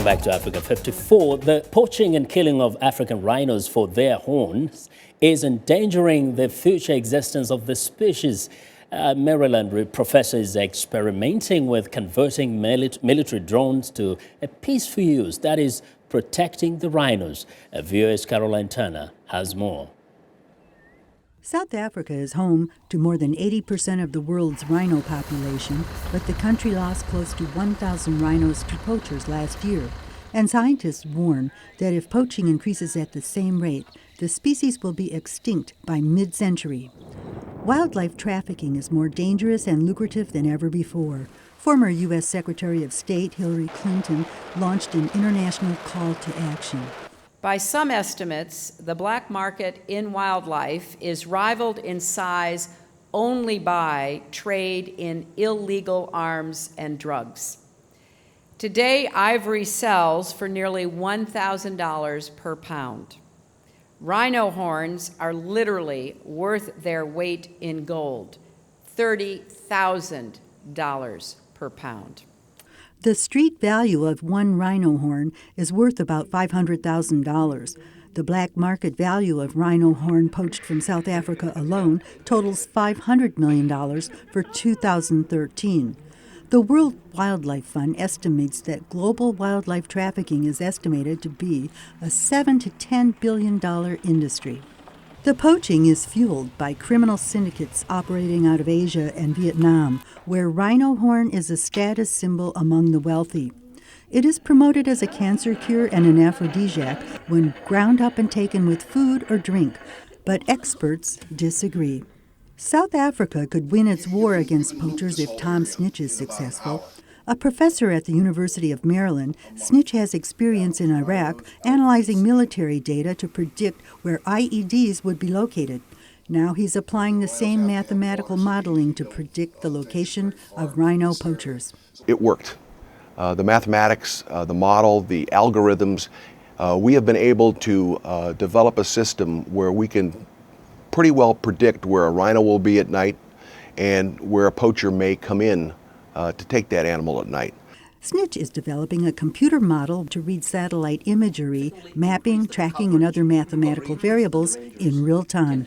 Welcome back to Africa 54. The poaching and killing of African rhinos for their horns is endangering the future existence of the species. Maryland professor is experimenting with converting military drones to a peaceful use, that is, protecting the rhinos. VOA's Carolyn has more. South Africa is home to more than 80% of the world's rhino population, but the country lost close to 1,000 rhinos to poachers last year. And scientists warn that if poaching increases at the same rate, the species will be extinct by mid-century. Wildlife trafficking is more dangerous and lucrative than ever before. Former U.S. Secretary of State Hillary Clinton launched an international call to action. By some estimates, the black market in wildlife is rivaled in size only by trade in illegal arms and drugs. Today, ivory sells for nearly $1,000 per pound. Rhino horns are literally worth their weight in gold, $30,000 per pound. The street value of one rhino horn is worth about $500,000. The black market value of rhino horn poached from South Africa alone totals $500 million for 2013. The World Wildlife Fund estimates that global wildlife trafficking is estimated to be a $7 to $10 billion industry. The poaching is fueled by criminal syndicates operating out of Asia and Vietnam, where rhino horn is a status symbol among the wealthy. It is promoted as a cancer cure and an aphrodisiac when ground up and taken with food or drink, but experts disagree. South Africa could win its war against poachers if Tom Snitch is successful. A professor at the University of Maryland, Snitch has experience in Iraq analyzing military data to predict where IEDs would be located. Now he's applying the same mathematical modeling to predict the location of rhino poachers. It worked. The mathematics, the model, the algorithms, we have been able to develop a system where we can pretty well predict where a rhino will be at night and where a poacher may come in to take that animal at night. Snitch is developing a computer model to read satellite imagery, mapping, tracking, and other mathematical variables in real time.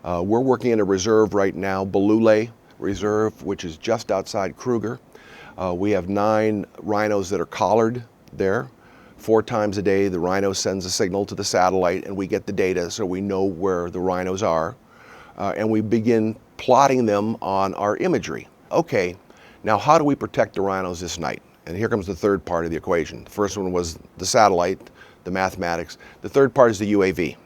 We're working in a reserve right now, Balule Reserve, which is just outside Kruger. We have 9 rhinos that are collared there. 4 times a day, the rhino sends a signal to the satellite, and we get the data so we know where the rhinos are. And we begin plotting them on our imagery. Okay. Now, how do we protect the rhinos this night? And here comes the third part of the equation. The first one was the satellite, the mathematics. The third part is the UAV.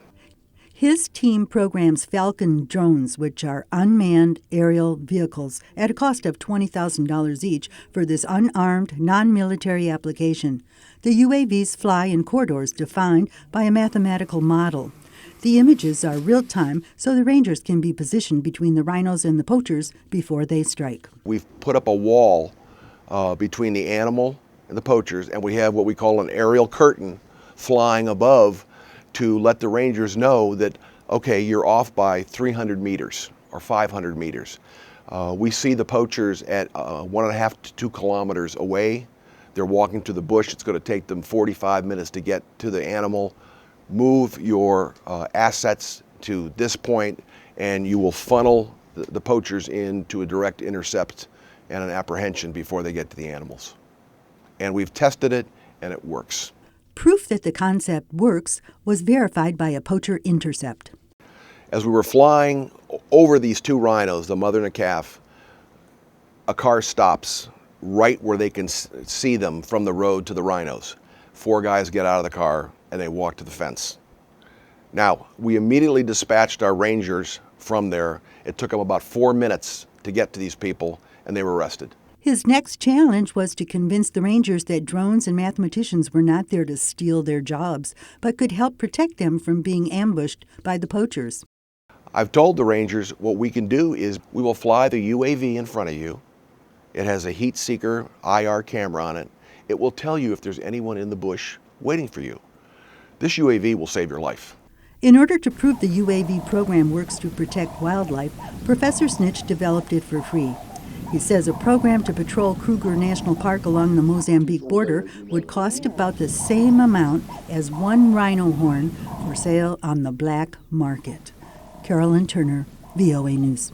His team programs Falcon drones, which are unmanned aerial vehicles, at a cost of $20,000 each for this unarmed, non-military application. The UAVs fly in corridors defined by a mathematical model. The images are real-time, so the rangers can be positioned between the rhinos and the poachers before they strike. We've put up a wall between the animal and the poachers, and we have what we call an aerial curtain flying above to let the rangers know that, okay, you're off by 300 meters or 500 meters. We see the poachers at 1.5 to 2 kilometers away. They're walking to the bush. It's going to take them 45 minutes to get to the animal. Move your assets to this point, and you will funnel the poachers into a direct intercept and an apprehension before they get to the animals. And we've tested it, and it works. Proof that the concept works was verified by a poacher intercept. As we were flying over these 2 rhinos, the mother and a calf, a car stops right where they can see them from the road to the rhinos. 4 guys get out of the car and they walk to the fence. Now, we immediately dispatched our rangers from there. It took them about 4 minutes to get to these people, and they were arrested. His next challenge was to convince the rangers that drones and mathematicians were not there to steal their jobs, but could help protect them from being ambushed by the poachers. I've told the rangers what we can do is we will fly the UAV in front of you. It has a heat seeker IR camera on it. It will tell you if there's anyone in the bush waiting for you. This UAV will save your life. In order to prove the UAV program works to protect wildlife, Professor Snitch developed it for free. He says a program to patrol Kruger National Park along the Mozambique border would cost about the same amount as one rhino horn for sale on the black market. Carolyn Turner, VOA News.